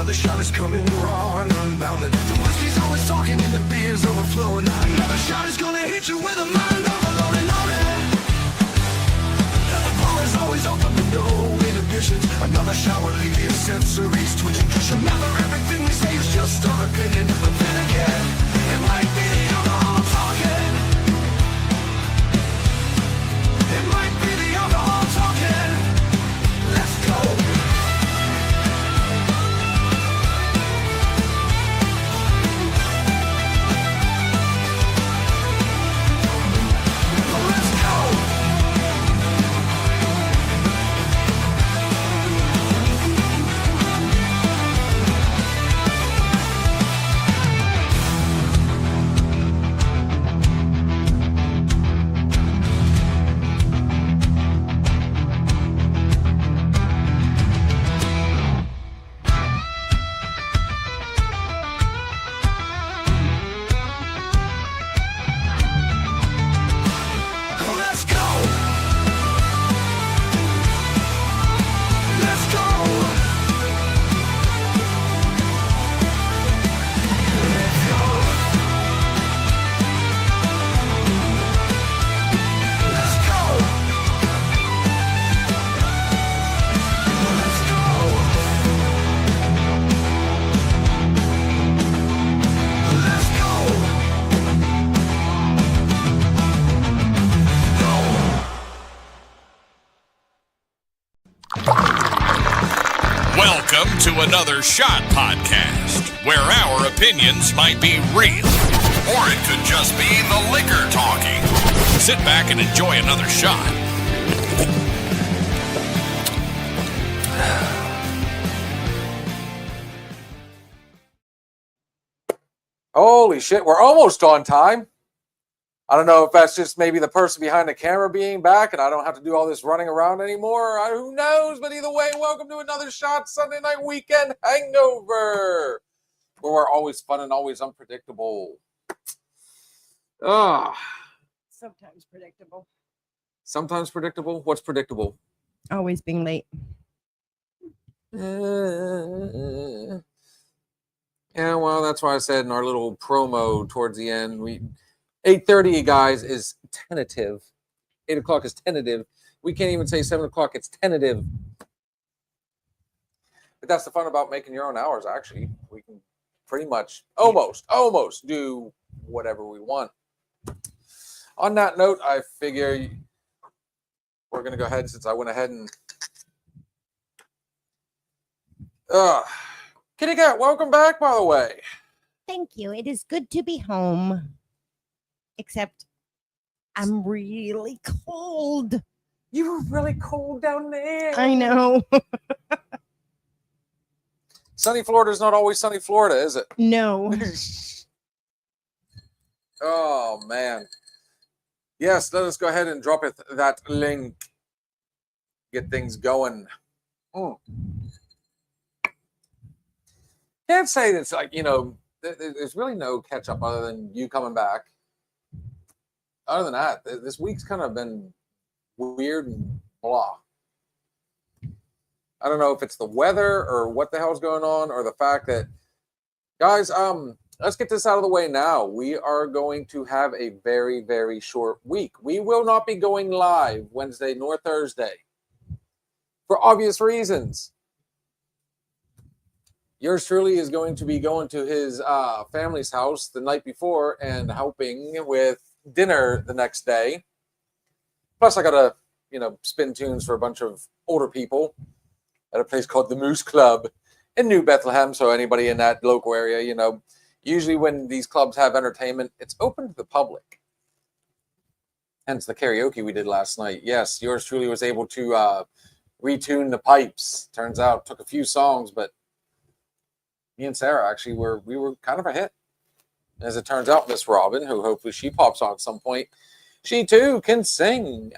Another shot is coming raw and unbounded. The whiskey's always talking and the beer's overflowing. Another shot is gonna hit you with a mind overloaded. The bar is always open with no inhibitions. Another shot will leave your sensories twitching. Cause remember, everything we say is just our opinion. But then again, it might be the alcohol talking. It might be the alcohol talking. Let's go. Welcome to another Shot Podcast, where our opinions might be real, or it could just be the liquor talking. Sit back and enjoy another shot. Holy shit, we're almost on time. I don't know if that's just maybe the person behind the camera being back and I don't have to do all this running around anymore. Who knows? But either way, welcome to another Shot Sunday Night Weekend Hangover, where we're always fun and always unpredictable. Sometimes predictable. Sometimes predictable? What's predictable? Always being late. Yeah, well, that's why I said in our little promo towards the end, 8:30, guys, is tentative. 8 o'clock is tentative. We can't even say 7 o'clock. It's tentative. But that's the fun about making your own hours, actually. We can pretty much almost do whatever we want. On that note, I figure we're going to go ahead, since I went ahead and... Kitty Cat, welcome back, by the way. Thank you. It is good to be home. Except I'm really cold. You were really cold down there. I know. Sunny Florida is not always sunny Florida, is it? No. Oh, man. Yes, let us go ahead and drop that link. Get things going. Can't say it's like, there's really no catch up other than you coming back. Other than that, this week's kind of been weird and blah. I don't know if it's the weather or what the hell's going on, or the fact that, guys, let's get this out of the way now. We are going to have a very, very short week. We will not be going live Wednesday nor Thursday for obvious reasons. Yours truly is going to be going to his family's house the night before and helping with dinner the next day. Plus, I got to, spin tunes for a bunch of older people at a place called the Moose Club in New Bethlehem. So anybody in that local area, usually when these clubs have entertainment, it's open to the public. Hence the karaoke we did last night. Yes, yours truly was able to retune the pipes. Turns out, took a few songs, but me and Sarah actually we were kind of a hit. As it turns out, Miss Robin, who hopefully she pops on at some point, she too can sing.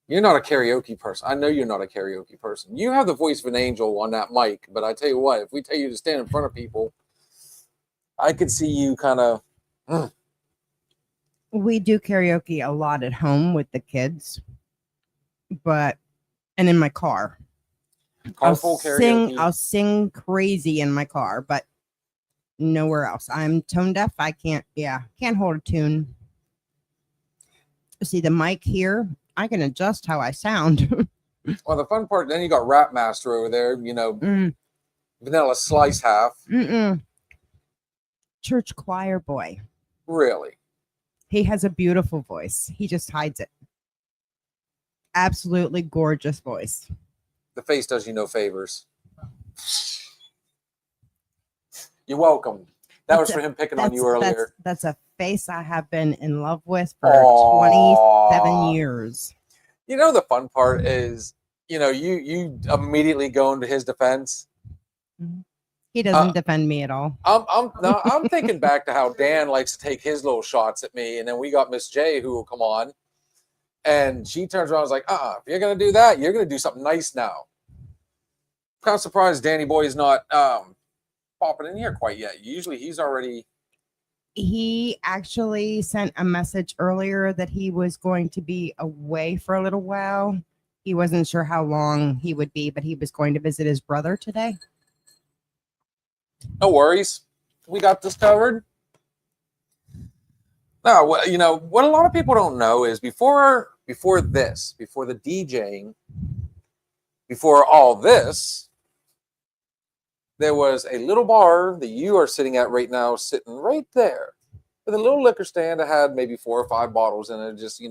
You're not a karaoke person. I know you're not a karaoke person. You have the voice of an angel on that mic, but I tell you what, if we tell you to stand in front of people, I could see you kind of... We do karaoke a lot at home with the kids, and in my car. Carpool karaoke. I'll sing crazy in my car, but nowhere else. I'm tone deaf. I can't hold a tune. See the mic here, I can adjust how I sound. Well, the fun part, then you got Rap Master over there, Vanilla Slice half. Church choir boy. Really? He has a beautiful voice. He just hides it. Absolutely gorgeous voice. The face does you no favors. You're welcome. That was for him picking on you earlier. That's a face I have been in love with for 27 years. You know, the fun part is, you immediately go into his defense. He doesn't defend me at all. I'm thinking back to how Dan likes to take his little shots at me, and then we got Miss J who will come on, and she turns around and is like, if you're gonna do that, you're gonna do something nice now. Kind of surprised Danny Boy is not popping in here quite yet. Usually he's already. He actually sent a message earlier that he was going to be away for a little while. He wasn't sure how long he would be, but he was going to visit his brother today. No worries. We got this covered. No, what a lot of people don't know is before the DJing, before all this, there was a little bar that you are sitting at right now, sitting right there with a little liquor stand that had maybe 4 or 5 bottles in it, just,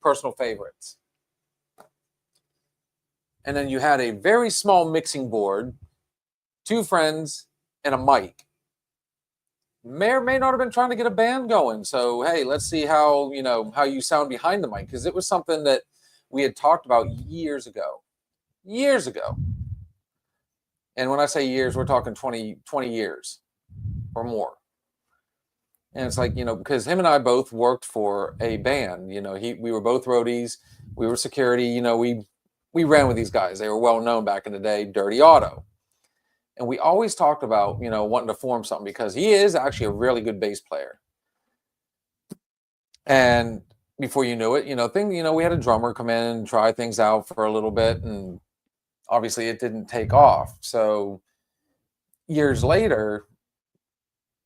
personal favorites. And then you had a very small mixing board, 2 friends, and a mic. May or may not have been trying to get a band going. So, hey, let's see how you sound behind the mic, because it was something that we had talked about years ago. And when I say years, we're talking 20 years or more. And it's like, because him and I both worked for a band, we were both roadies, we were security, we ran with these guys. They were well known back in the day, Dirty Auto. And we always talked about, wanting to form something, because he is actually a really good bass player. And before you knew it, we had a drummer come in and try things out for a little bit, and obviously it didn't take off. So years later,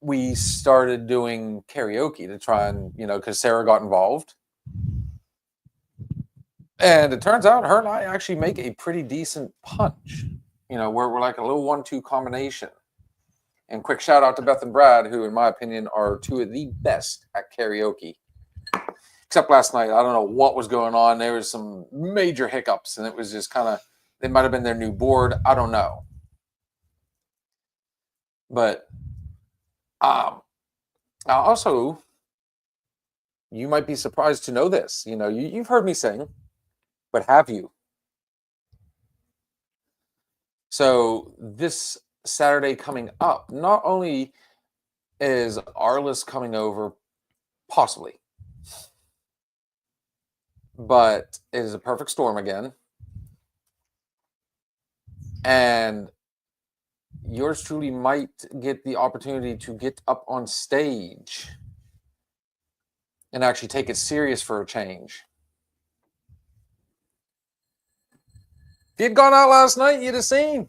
we started doing karaoke to try and, because Sarah got involved. And it turns out her and I actually make a pretty decent punch. We're like a little 1-2 combination. And quick shout out to Beth and Brad, who, in my opinion, are 2 of the best at karaoke. Except last night, I don't know what was going on. There was some major hiccups, and it was just kind of, it might have been their new board. I don't know. But also, you might be surprised to know this. You've heard me sing, but have you? So this Saturday coming up, not only is Arliss coming over, possibly, but it is a perfect storm again. And yours truly might get the opportunity to get up on stage and actually take it serious for a change. If you'd gone out last night, you'd have seen.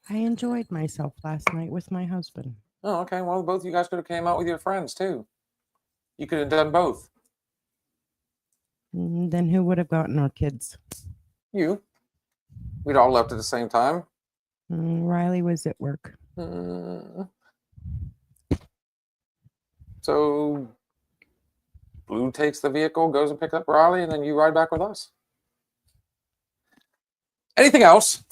I enjoyed myself last night with my husband. Oh, okay. Well, both of you guys could have came out with your friends, too. You could have done both. Then who would have gotten our kids? You. We'd all left at the same time. Riley was at work. So Blue takes the vehicle, goes and picks up Riley, and then you ride back with us. Anything else?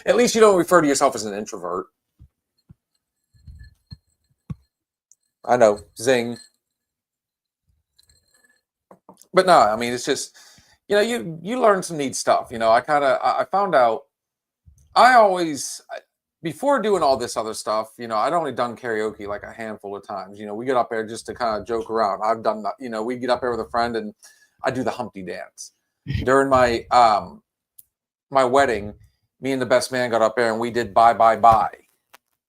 At least you don't refer to yourself as an introvert. I know, zing. But no, I mean, it's just, you learn some neat stuff. I found out, before doing all this other stuff, I'd only done karaoke like a handful of times. We get up there just to kind of joke around. I've done that, we get up there with a friend and I do the Humpty dance. During my my wedding, me and the best man got up there and we did Bye Bye Bye.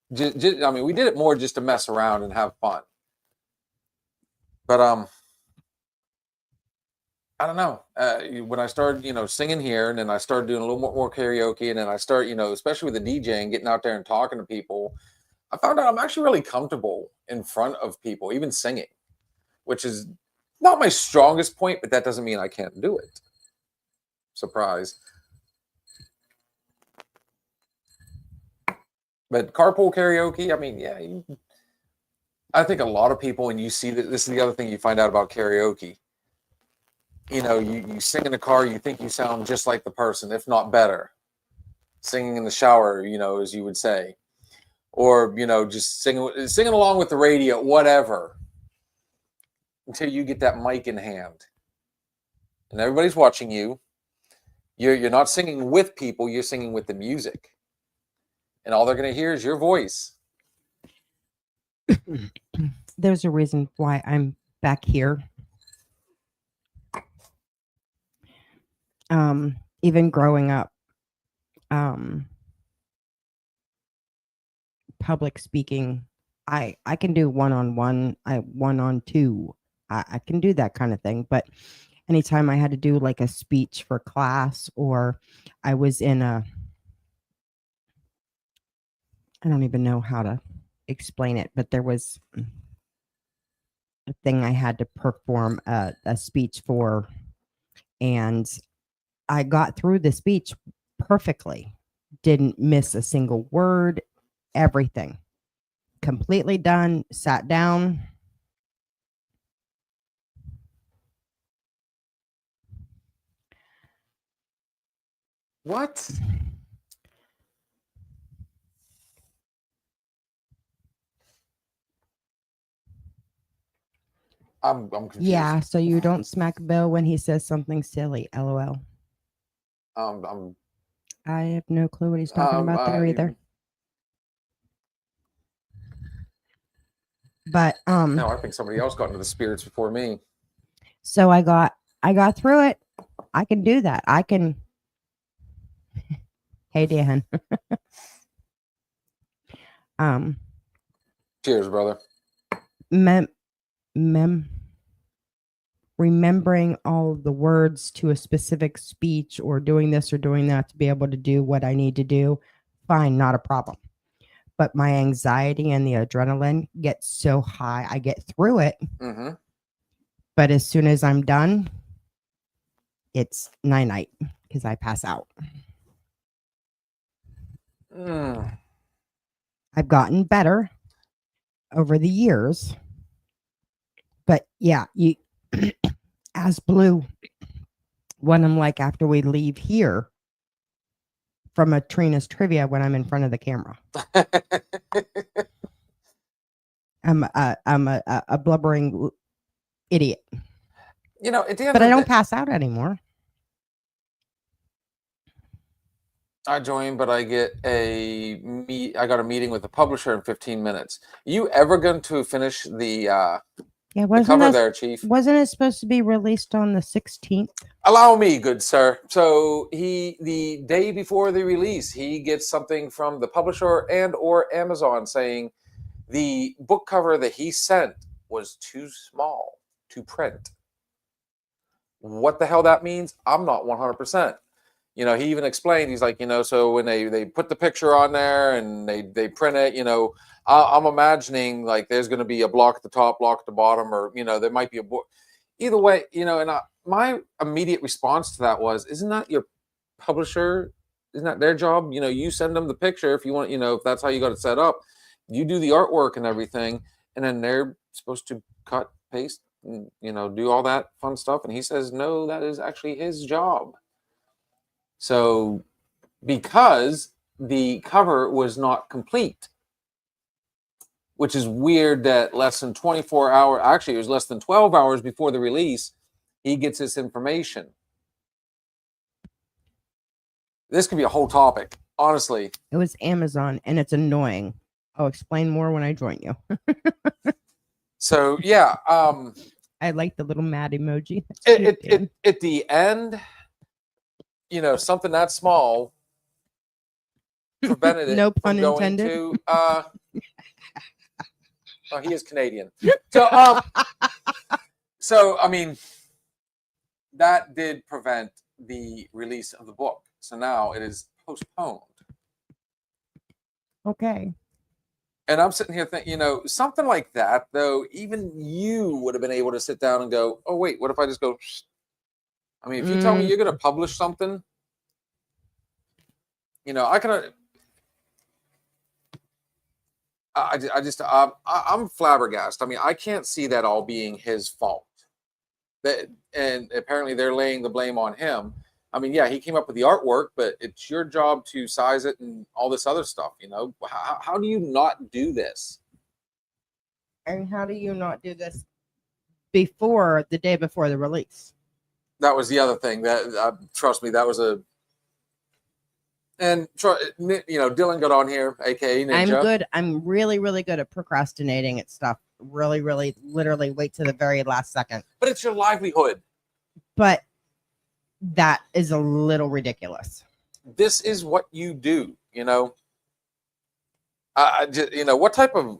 We did it more just to mess around and have fun. But I don't know. When I started, singing here, and then I started doing a little more karaoke, and then I start, especially with the DJing, getting out there and talking to people, I found out I'm actually really comfortable in front of people, even singing, which is not my strongest point, but that doesn't mean I can't do it. Surprise. But carpool karaoke, I mean, yeah, I think a lot of people, and you see that this is the other thing you find out about karaoke. You sing in the car, you think you sound just like the person, if not better. Singing in the shower, as you would say, or just singing along with the radio, whatever, until you get that mic in hand, and everybody's watching you. You're not singing with people; you're singing with the music, and all they're going to hear is your voice. There's a reason why I'm back here. Even growing up, public speaking, I can do one-on-one, 1-on-2. I can do that kind of thing. But anytime I had to do like a speech for class, or I was in I don't even know how to explain it, but there was a thing I had to perform a speech for, and I got through the speech perfectly. Didn't miss a single word, everything. Completely done, sat down. What? I'm confused. Yeah, so you don't smack Bill when he says something silly. LOL. I have no clue what he's talking about there either. But No, I think somebody else got into the spirits before me. So I got through it. I can do that. I can. Hey, Dan. Cheers, brother. Remembering all the words to a specific speech, or doing this or doing that to be able to do what I need to do, fine, not a problem. But my anxiety and the adrenaline gets so high, I get through it. Mm-hmm. But as soon as I'm done, it's night because I pass out. I've gotten better over the years. But yeah, you as Blue, when I'm like, after we leave here from a Trina's trivia, when I'm in front of the camera, I'm a blubbering idiot. But I don't pass out anymore. I joined, but I got a meeting with the publisher in 15 minutes. You ever going to finish the cover there, Chief? Wasn't it supposed to be released on the 16th? Allow me, good sir. So the day before the release, he gets something from the publisher and or Amazon saying the book cover that he sent was too small to print. What the hell that means, I'm not 100%. He even explained, he's like, so when they put the picture on there and they print it, I'm imagining like there's going to be a block at the top, block at the bottom, or, there might be a book. Either way, and my immediate response to that was, isn't that your publisher? Isn't that their job? You send them the picture if you want, if that's how you got it set up. You do the artwork and everything, and then they're supposed to cut, paste, and, do all that fun stuff. And he says, no, that is actually his job. So, because the cover was not complete, which is weird that less than 24 hours, actually it was less than 12 hours before the release, he gets this information. This could be a whole topic, honestly. It was Amazon, and it's annoying. I'll explain more when I join you. So, yeah. I like the little mad emoji. At the end, something that small prevented it no pun from going intended. to he is Canadian. So I mean, that did prevent the release of the book. So now it is postponed. Okay. And I'm sitting here thinking, something like that, though, even you would have been able to sit down and go, oh, wait, what if I just go, Shh. I mean, if you tell me you're going to publish something, I can, I'm flabbergasted. I mean, I can't see that all being his fault. And apparently they're laying the blame on him. I mean, yeah, he came up with the artwork, but it's your job to size it and all this other stuff. How do you not do this? And how do you not do this before the day before the release? That was the other thing. That trust me, that was a. And Dylan got on here, aka Ninja. I'm good. I'm really, really good at procrastinating at stuff. Really, really, literally wait to the very last second. But it's your livelihood. But that is a little ridiculous. This is what you do. I just, what type of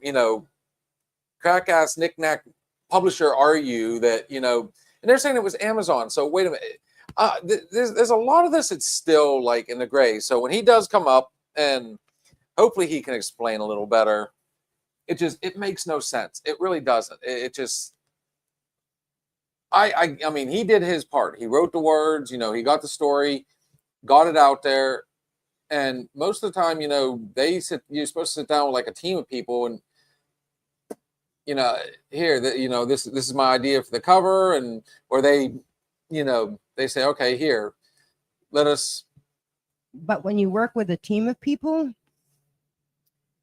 crack ass knick-knack publisher are you that and they're saying it was Amazon. So wait a minute. There's a lot of this. It's still like in the gray. So when he does come up, and hopefully he can explain a little better, it makes no sense. It really doesn't. It just. I mean, he did his part. He wrote the words. He got the story, got it out there, and most of the time, you're supposed to sit down with like a team of people and. Here that this is my idea for the cover, or they they say, okay, here, let us. But when you work with a team of people,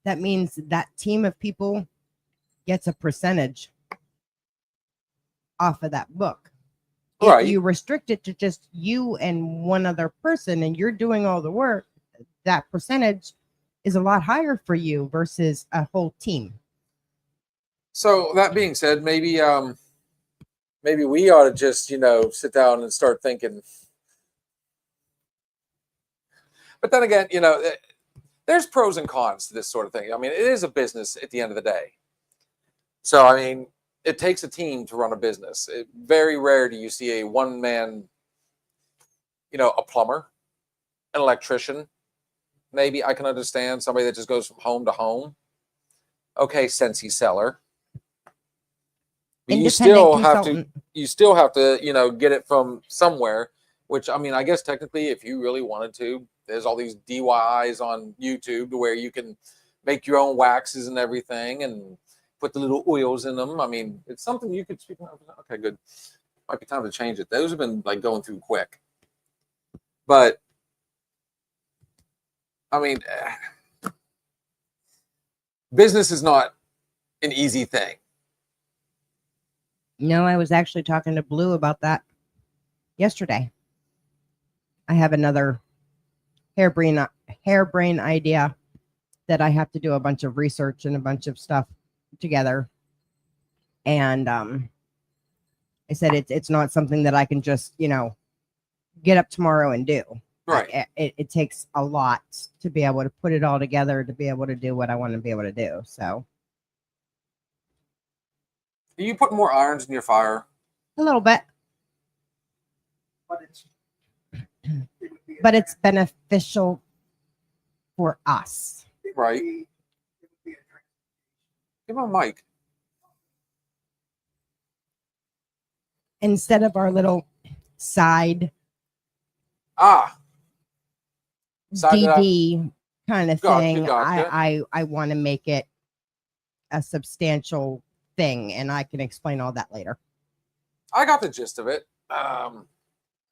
that means that team of people gets a percentage off of that book. Right. If you restrict it to just you and one other person and you're doing all the work, that percentage is a lot higher for you versus a whole team. So that being said, maybe we ought to just sit down and start thinking. But then again, there's pros and cons to this sort of thing. I mean, it is a business at the end of the day. So I mean, it takes a team to run a business. Very rare do you see a one-man, a plumber, an electrician. Maybe I can understand somebody that just goes from home to home. Okay, Scentsy seller. You still have to get it from somewhere, which I mean, I guess technically if you really wanted to, there's all these DIYs on YouTube to where you can make your own waxes and everything and put the little oils in them. I mean, it's something you could speak of. Okay, good. Might be time to change it. Those have been like going through quick. But I mean, business is not an easy thing. No, I was actually talking to Blue about that yesterday. I have another harebrain idea that I have to do a bunch of research and a bunch of stuff together. And I said it's not something that I can just, get up tomorrow and do. Right. It takes a lot to be able to put it all together to be able to do what I want to be able to do. So you put more irons in your fire? A little bit. But it's beneficial for us. Right. Give him a mic. Instead of our little side DD kind of thing, gotcha. I want to make it a substantial thing, and I can explain all that later. I got the gist of it. I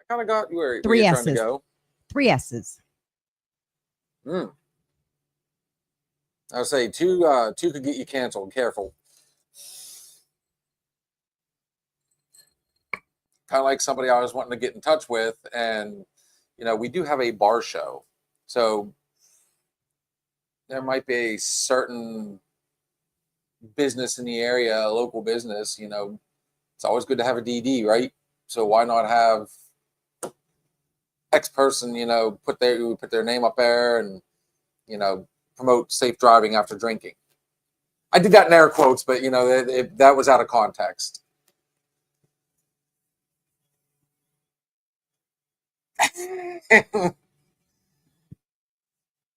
kind of got where you're trying to go. 3 S's. I would say two could get you canceled. Careful. Kind of like somebody I was wanting to get in touch with, and we do have a bar show, so there might be a certain business in the area, a local business. It's always good to have a DD, right? So why not have X person, put their name up there and promote safe driving after drinking. I did that in air quotes, but that was out of context.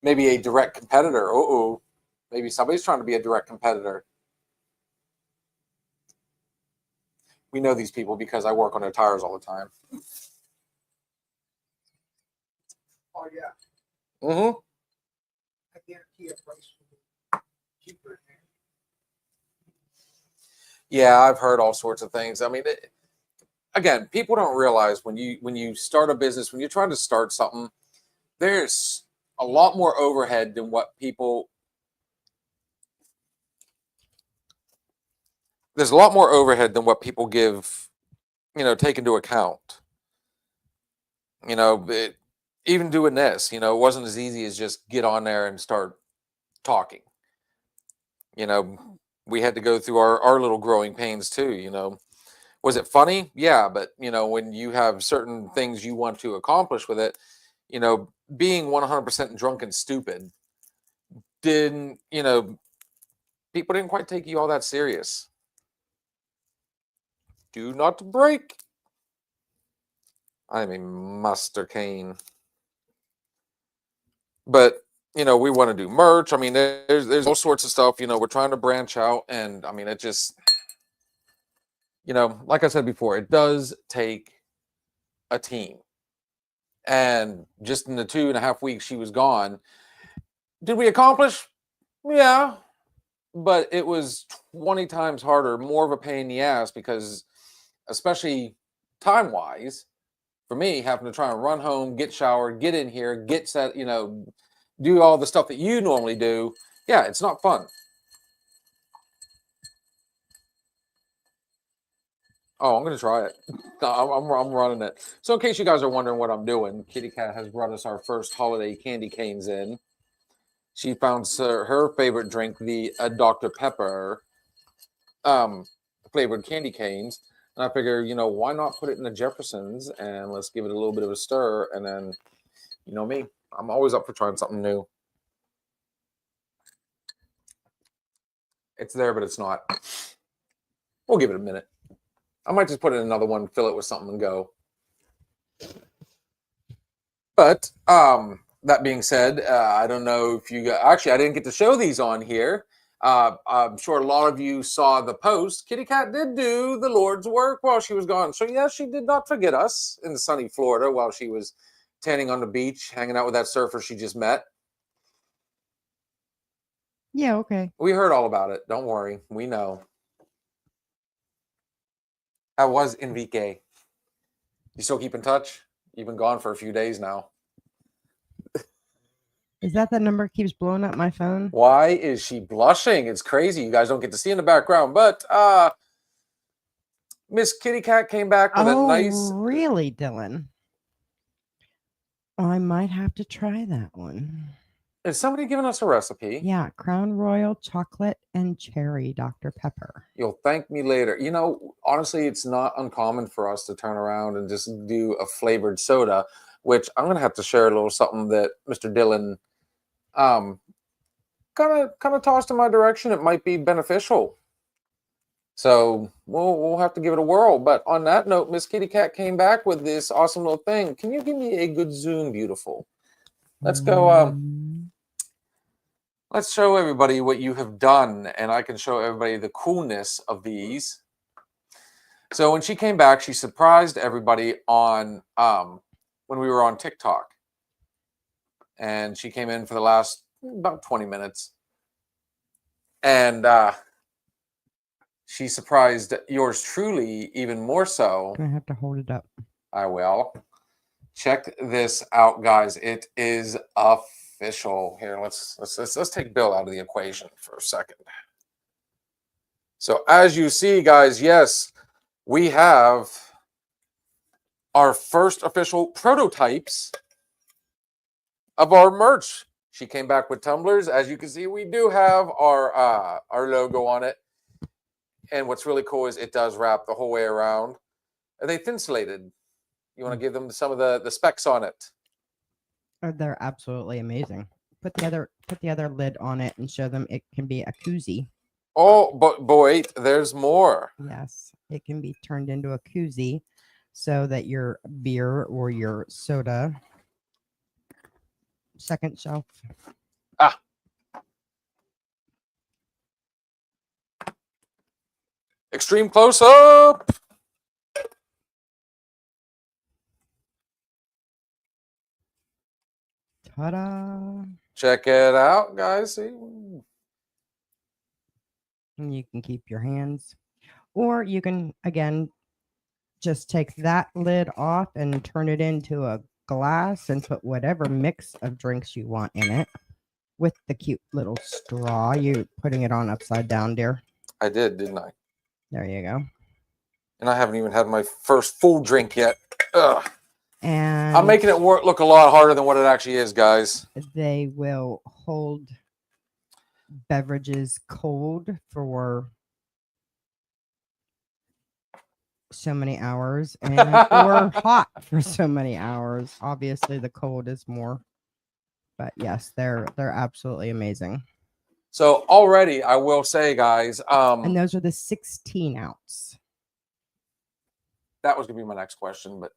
Maybe a direct competitor. Oh, maybe somebody's trying to be a direct competitor. We know these people because I work on their tires all the time. Oh yeah, Mm-hmm. I guarantee a price will be cheaper. Yeah, I've heard all sorts of things. I mean, again, people don't realize when you start a business, when you're trying to start something, there's a lot more overhead than what people. There's a lot more overhead than what people give, take into account. Even doing this, it wasn't as easy as just get on there and start talking. We had to go through our little growing pains too. Was it funny? Yeah, but when you have certain things you want to accomplish with it, being 100% drunk and stupid didn't, people didn't quite take you all that serious. Do not break. I'm a Master Cane. But we want to do merch. I mean, there's all sorts of stuff. We're trying to branch out, and I mean, it just, like I said before, it does take a team. And just in the 2.5 weeks she was gone, did we accomplish? Yeah, but it was 20 times harder, more of a pain in the ass because, especially time wise, for me, having to try and run home, get showered, get in here, get set, do all the stuff that you normally do. Yeah, it's not fun. Oh, I'm going to try it. I'm running it. So in case you guys are wondering what I'm doing, Kitty Cat has brought us our first holiday candy canes in. She found her favorite drink, the Dr. Pepper flavored candy canes. And I figure, why not put it in the Jeffersons and let's give it a little bit of a stir. And then, me, I'm always up for trying something new. It's there, but it's not. We'll give it a minute. I might just put in another one, fill it with something and go. But that being said, I don't know if you actually, I didn't get to show these on here. I'm sure a lot of you saw the post. Kitty Cat did do the Lord's work while she was gone. So, yes, she did not forget us in sunny Florida while she was tanning on the beach, hanging out with that surfer she just met. Yeah, okay. We heard all about it. Don't worry. We know. How was Enrique? You still keep in touch? You've been gone for a few days now. Is that the number keeps blowing up my phone? Why is she blushing? It's crazy. You guys don't get to see in the background, but Miss Kitty Cat came back with a nice. Really, Dylan? I might have to try that one. Is somebody giving us a recipe? Yeah, Crown Royal chocolate and cherry Dr. Pepper. You'll thank me later. Honestly, it's not uncommon for us to turn around and just do a flavored soda, which I'm gonna have to share a little something that Mr. Dillon kind of tossed in my direction. It might be beneficial. So we'll have to give it a whirl. But on that note, Miss Kitty Cat came back with this awesome little thing. Can you give me a good zoom, beautiful? Let's go. Let's show everybody what you have done, and I can show everybody the coolness of these. So when she came back, she surprised everybody on when we were on TikTok. And she came in for the last about 20 minutes. And she surprised yours truly even more so. I have to hold it up. I will. Check this out, guys. It is official. Here, let's take Bill out of the equation for a second. So as you see, guys, yes, we have our first official prototypes of our merch. She came back with tumblers. As you can see, we do have our logo on it. And what's really cool is it does wrap the whole way around. Are they thin-insulated? You want to give them some of the specs on it? They're absolutely amazing. Put the other lid on it and show them it can be a koozie. Oh, but wait, there's more. Yes, it can be turned into a koozie so that your beer or your soda, second shelf. Extreme close up. Ta-da! Check it out, guys. See? And you can keep your hands, or you can again just take that lid off and turn it into a glass and put whatever mix of drinks you want in it with the cute little straw. You putting it on upside down, dear. I did, didn't I? There you go. And I haven't even had my first full drink yet. Ugh. And I'm making it look a lot harder than what it actually is, guys. they will hold beverages cold for so many hours and or hot for so many hours. Obviously the cold is more, but yes, they're absolutely amazing. So already I will say, guys, And those are the 16 ounce. that was gonna be my next question, but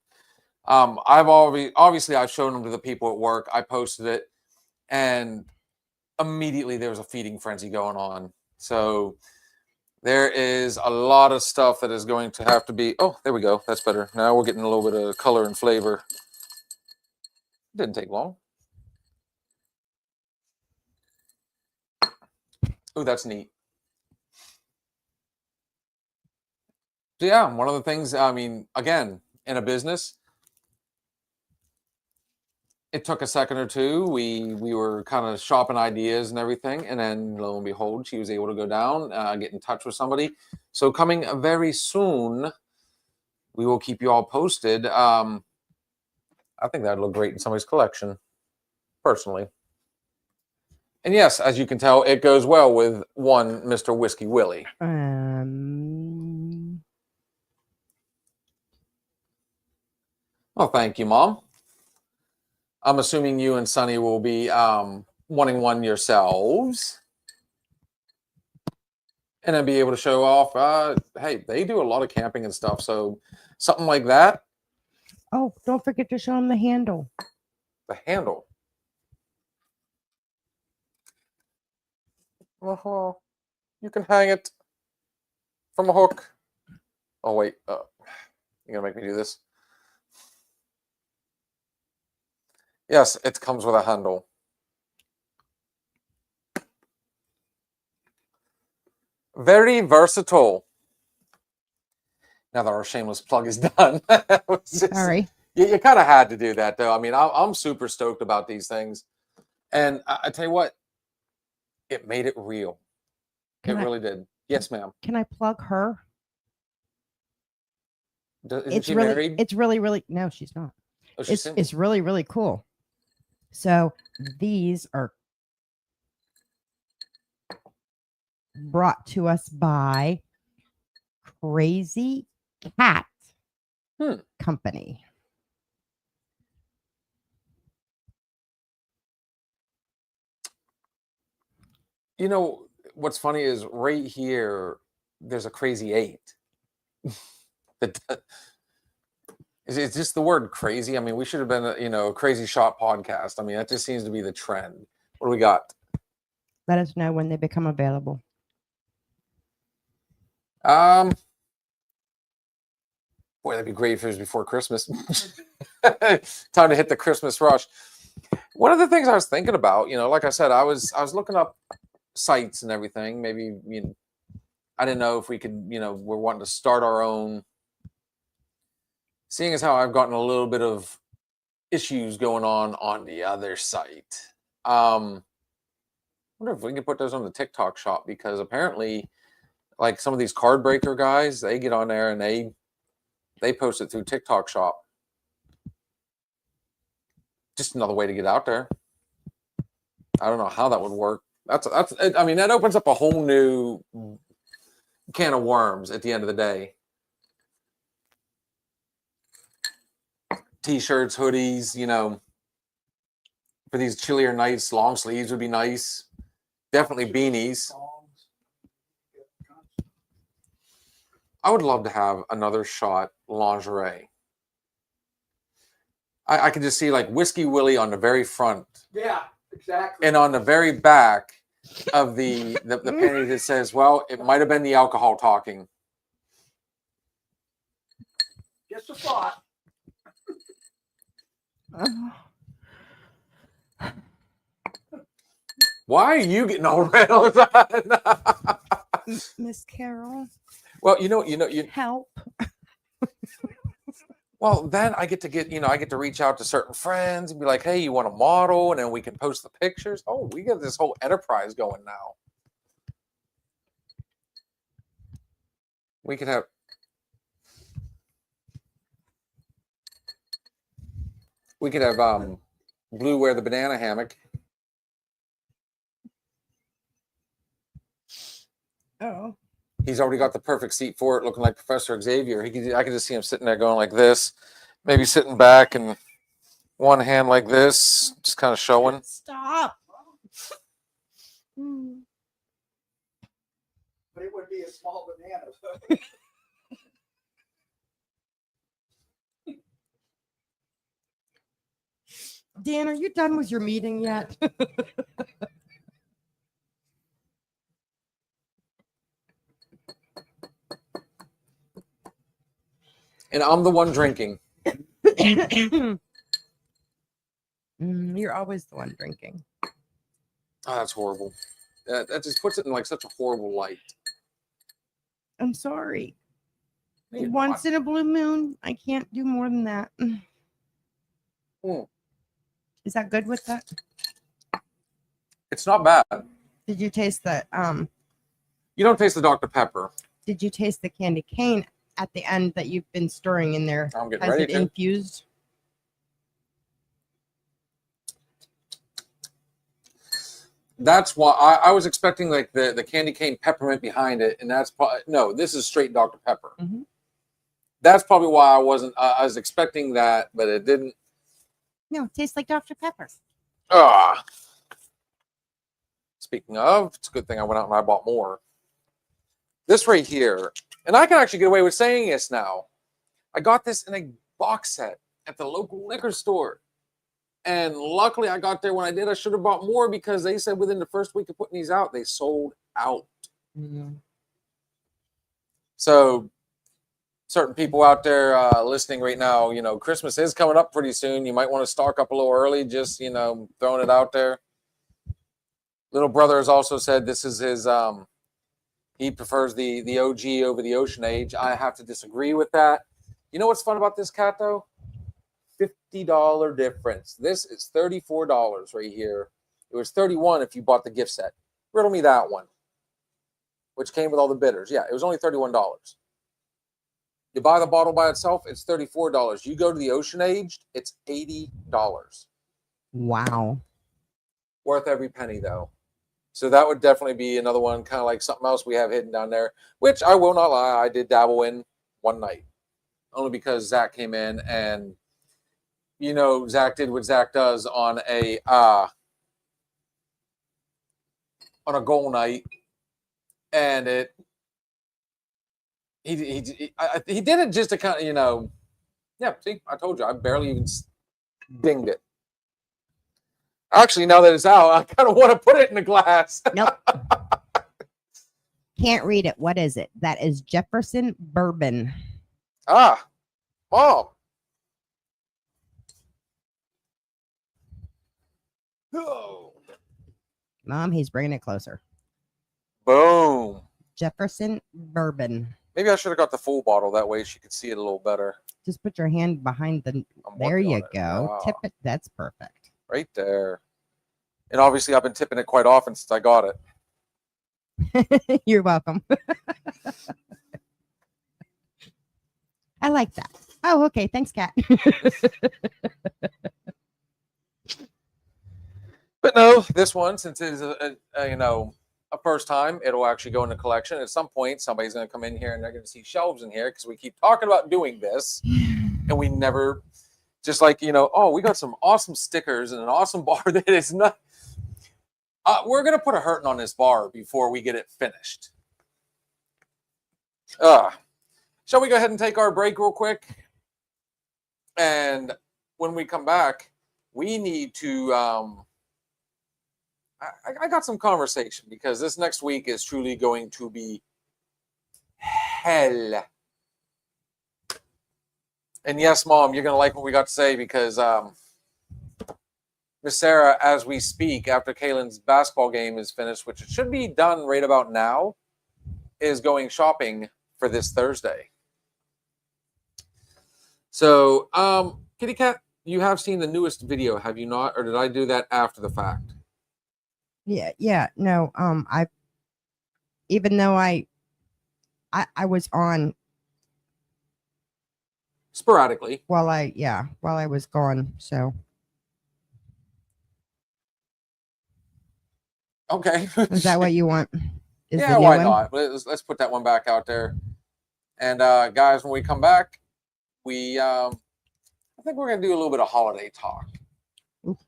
I've obviously I've shown them to the people at work. I posted it, and immediately there was a feeding frenzy going on. So there is a lot of stuff that is going to have to be. Oh, there we go. That's better. Now we're getting a little bit of color and flavor. Didn't take long. Oh, that's neat. So yeah, one of the things, I mean, again, in a business, it took a second or two. We were kind of shopping ideas and everything, and then lo and behold, she was able to go down, get in touch with somebody. So coming very soon, we will keep you all posted. I think that'd look great in somebody's collection, personally. And yes, as you can tell, it goes well with one Mr. Whiskey Willie. Oh, thank you, Mom. I'm assuming you and Sonny will be wanting one yourselves. And then be able to show off, hey, they do a lot of camping and stuff. So something like that. Oh, don't forget to show them the handle. The handle. You can hang it from a hook. Oh, wait. You're going to make me do this? Yes, it comes with a handle. Very versatile. Now that our shameless plug is done. Sorry. You kind of had to do that, though. I mean, I'm super stoked about these things. And I tell you what, it made it real. It really did. Yes, ma'am. Can I plug her? Isn't she married? It's really, no, she's not. Oh, she's single. It's really, really cool. So these are brought to us by Crazy Cat Company. You know, what's funny is right here, there's a Crazy 8. It's just the word crazy. I mean, we should have been, a Crazy Shot podcast. I mean, that just seems to be the trend. What do we got? Let us know when they become available. Boy, that'd be great if it was before Christmas. Time to hit the Christmas rush. One of the things I was thinking about, like I said, I was looking up sites and everything. Maybe, I didn't know if we could, we're wanting to start our own. Seeing as how I've gotten a little bit of issues going on the other site. I wonder if we can put those on the TikTok shop, because apparently, like some of these card breaker guys, they get on there and they post it through TikTok shop. Just another way to get out there. I don't know how that would work. I mean, that opens up a whole new can of worms at the end of the day. T-shirts, hoodies, for these chillier nights, long sleeves would be nice. Definitely beanies. I would love to have another shot lingerie. I can just see like Whiskey Willie on the very front, Yeah, exactly. and on the very back of the panties it says, "Well, it might have been the alcohol talking." Just a thought. Why are you getting all red all the time? Miss Carol, Well, you. help. Well, then I get to reach out to certain friends and be like, "Hey, you want a model?" And then we can post the pictures. Oh, we got this whole enterprise going now. We could have. Blue wear the banana hammock. Oh. He's already got the perfect seat for it, looking like Professor Xavier. I can just see him sitting there going like this, maybe sitting back and one hand like this, just kind of showing. Stop. But it would be a small banana. Dan, are you done with your meeting yet? And I'm the one drinking. You're always the one drinking. Oh, that's horrible. That just puts it in like such a horrible light. I'm sorry. You know, Once in a blue moon, I can't do more than that. Mm. Is that good with that? It's not bad. Did you taste the You don't taste the Dr. Pepper. Did you taste the candy cane at the end that you've been stirring in there? I'm getting Has ready it to. infused? That's why I was expecting like the candy cane peppermint behind it, and that's no. This is straight Dr. Pepper. Mm-hmm. That's probably why I wasn't. I was expecting that, but it didn't. No, it tastes like Dr. Pepper. Ah. Speaking of, it's a good thing I went out and I bought more. This right here, and I can actually get away with saying this now. I got this in a box set at the local liquor store. And luckily I got there when I did. I should have bought more because they said within the first week of putting these out, they sold out. Mm-hmm. So certain people out there listening right now, Christmas is coming up pretty soon. You might want to stock up a little early, just, throwing it out there. Little brother has also said this is his, he prefers the OG over the Ocean Age. I have to disagree with that. You know what's fun about this cat though? $50 difference. This is $34 right here. It was $31 if you bought the gift set. Riddle me that one. Which came with all the bitters. Yeah, it was only $31. You buy the bottle by itself, it's $34. You go to the Ocean Aged, it's $80. Wow. Worth every penny though. So that would definitely be another one, kind of like something else we have hidden down there, which I will not lie, I did dabble in one night. Only because Zach came in and Zach did what Zach does on a goal night, and he did it just to kind of yeah. See, I told you, I barely even dinged it. Actually, now that it's out, I kind of want to put it in a glass. Nope. Can't read it. What is it? That is Jefferson bourbon. Mom. Mom, he's bringing it closer. Boom. Jefferson bourbon. Maybe I should have got the full bottle. That way she could see it a little better. Just put your hand behind the. I'm There working you on it. go. Tip it. That's perfect. Right there. And obviously I've been tipping it quite often since I got it. You're welcome. I like that. Oh, okay. Thanks, Kat. But no, this one, since it is a first time, it'll actually go in the collection. At some point, somebody's going to come in here and they're going to see shelves in here because we keep talking about doing this, and we never, just like oh, we got some awesome stickers and an awesome bar that is not. We're going to put a hurting on this bar before we get it finished. Shall we go ahead and take our break real quick? And when we come back, we need to. I got some conversation because this next week is truly going to be hell. And yes, Mom, you're going to like what we got to say because Miss Sarah, as we speak, after Kaylin's basketball game is finished, which it should be done right about now, is going shopping for this Thursday. So, Kitty Cat, you have seen the newest video, have you not? Or did I do that after the fact? Yeah, no, I, even though I was on Sporadically. while I was gone, so. Okay. Is that what you want? Is Yeah, the new why one? not? Let's put that one back out there. And guys, when we come back, I think we're gonna do a little bit of holiday talk. Ooh.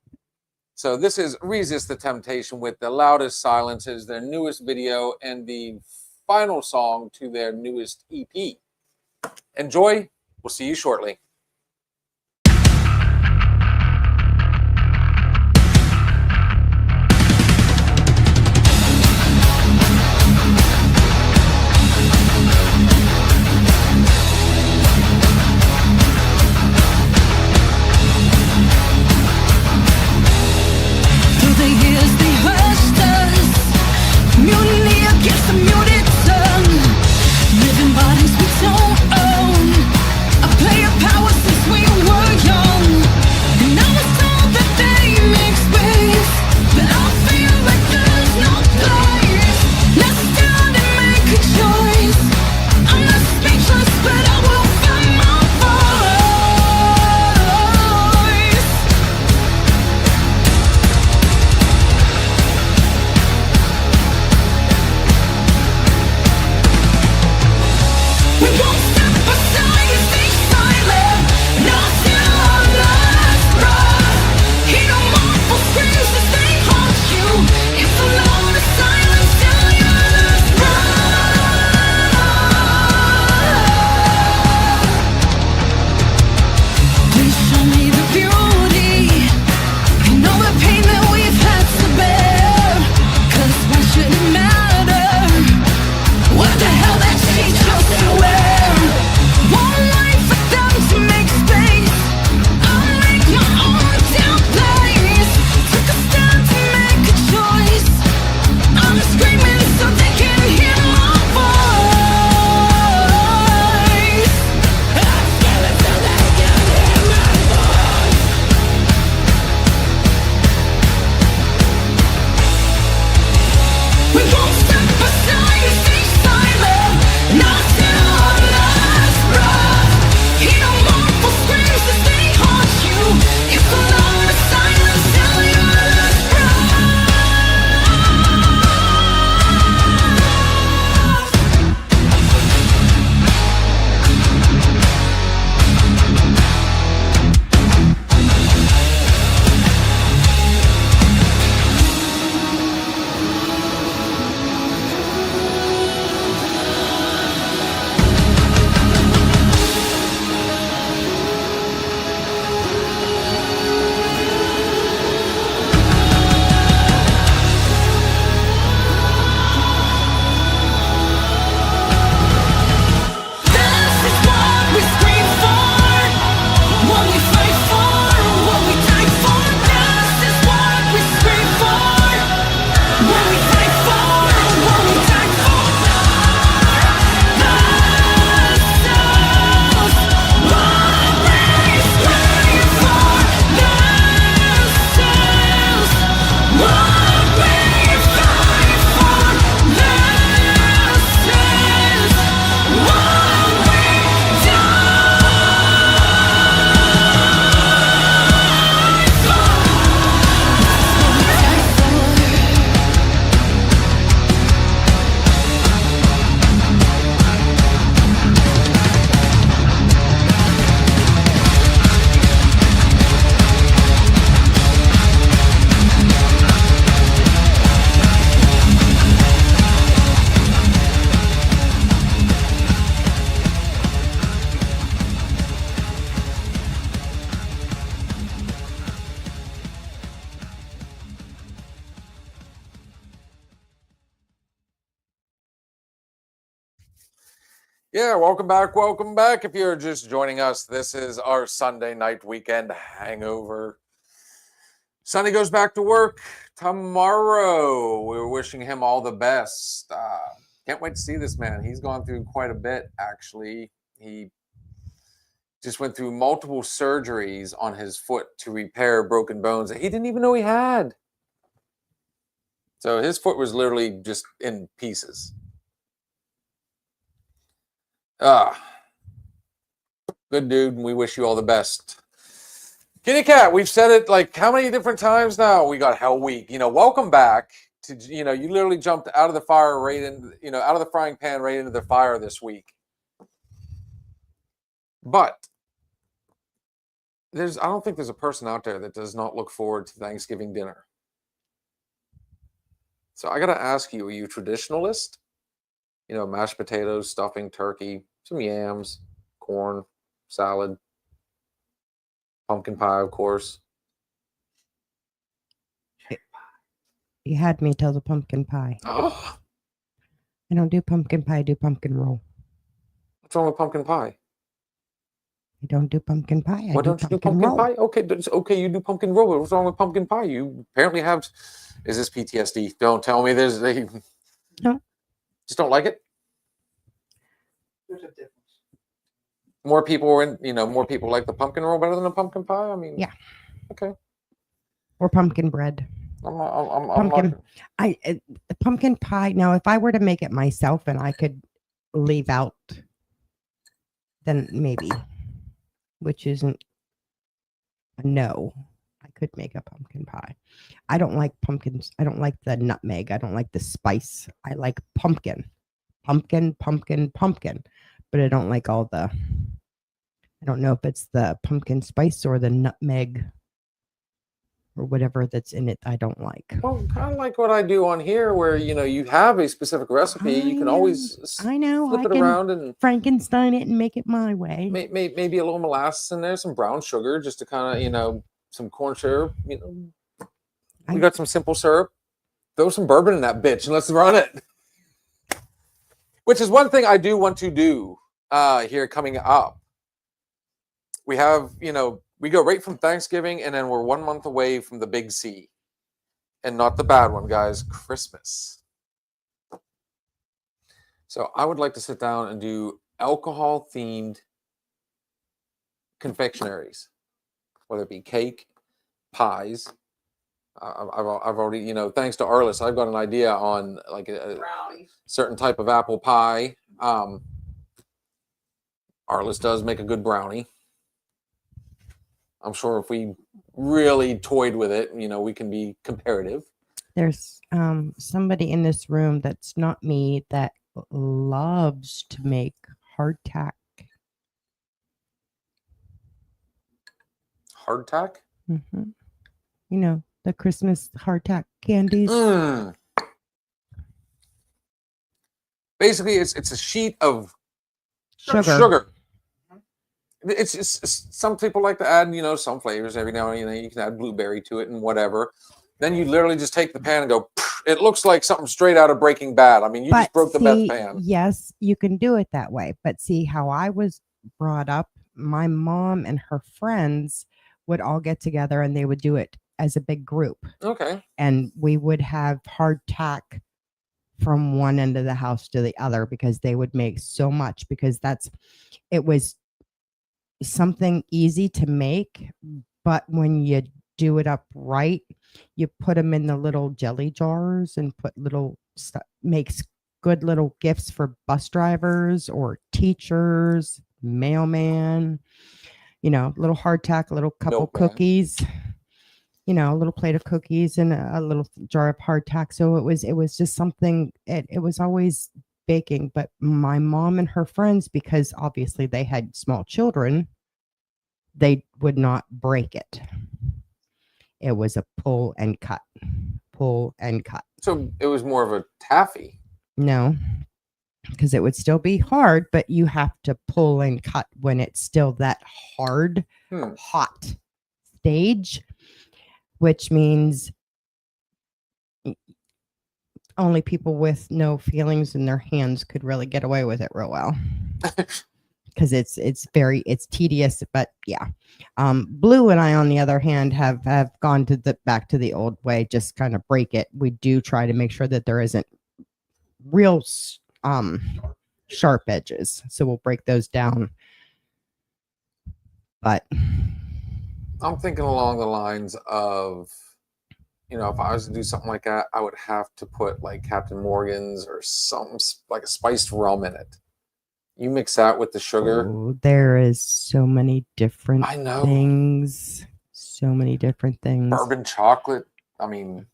So this is Resist the Temptation with The Loudest Silences, their newest video and the final song to their newest EP. Enjoy. We'll see you shortly. Through the years they hushed us, mutiny against the muted tongue, living bodies we don't own, a player power Yeah, welcome back. Welcome back. If you're just joining us, this is our Sunday night weekend hangover. Sonny goes back to work tomorrow. We're wishing him all the best. Can't wait to see this man. He's gone through quite a bit, actually. He just went through multiple surgeries on his foot to repair broken bones that he didn't even know he had. So his foot was literally just in pieces. Good dude, and we wish you all the best. Kitty Cat, we've said it like how many different times now? We got Hell Week. Welcome back to, you literally jumped out of the fire right in, out of the frying pan right into the fire this week. But I don't think there's a person out there that does not look forward to Thanksgiving dinner. So I got to ask you, are you a traditionalist? Mashed potatoes, stuffing, turkey, some yams, corn, salad, pumpkin pie, of course. You had me till the pumpkin pie. Oh, I don't do pumpkin pie, I do pumpkin roll. what's wrong with pumpkin pie? I don't do pumpkin pie. Why don't you do pumpkin roll. pie? Okay, you do pumpkin roll. But what's wrong with pumpkin pie? You apparently have. Is this PTSD? Don't tell me there's. No. Just don't like it. There's a difference. More people more people like the pumpkin roll better than the pumpkin pie. I mean, Yeah. Okay. Or pumpkin bread. I'm Pumpkin. The pumpkin pie. Now, if I were to make it myself and I could leave out, then maybe, which isn't a no. I could make a pumpkin pie. I don't like pumpkins. I don't like the nutmeg. I don't like the spice. I like pumpkin. Pumpkin. But I don't like all the, I don't know if it's the pumpkin spice or the nutmeg or whatever that's in it I don't like. Well, kind of like what I do on here, where you have a specific recipe. You can always I know flip I it can Around and Frankenstein it and make it my way. maybe a little molasses in there, some brown sugar, just to kind of some corn syrup. We got some simple syrup. Throw some bourbon in that bitch and let's run it. Which is one thing I do want to do here coming up. We have, we go right from Thanksgiving, and then we're 1 month away from the big C. And not the bad one, guys, Christmas. So I would like to sit down and do alcohol-themed confectionaries, whether it be cake, pies. I've already, thanks to Arliss, I've got an idea on like a certain type of apple pie. Arliss does make a good brownie. I'm sure if we really toyed with it, we can be comparative. There's somebody in this room that's not me that loves to make hardtack. Hardtack? Mm-hmm. The Christmas hardtack candies. Basically, it's a sheet of Sugar. It's just, some people like to add, some flavors every now and then. You can add blueberry to it and whatever. Then you literally just take the pan and go. It looks like something straight out of Breaking Bad. I mean, you just broke the meth pan. Yes, you can do it that way. But see how I was brought up. My mom and her friends would all get together and they would do it as a big group. Okay. And we would have hardtack from one end of the house to the other because they would make so much because it was something easy to make, but when you do it up right, you put them in the little jelly jars and put little stuff, makes good little gifts for bus drivers or teachers, mailman, little hardtack, a little couple Milkman. cookies, a little plate of cookies and a little jar of hardtack. So it was just something, it was always baking, but my mom and her friends, because obviously they had small children, they would not break it. It was a pull and cut. So it was more of a taffy. No, because it would still be hard, but you have to pull and cut when it's still that hard, hot stage, which means only people with no feelings in their hands could really get away with it real well. because it's tedious. But yeah, Blue and I, on the other hand, have gone to the back to the old way. Just kind of break it. We do try to make sure that there isn't real sharp edges, so we'll break those down. But I'm thinking along the lines of, you know, if I was to do something like that, I would have to put like Captain Morgan's or something like a spiced rum in it. You mix that with the sugar. oh, there is so many different I know. things. So many different things. Bourbon chocolate. I mean,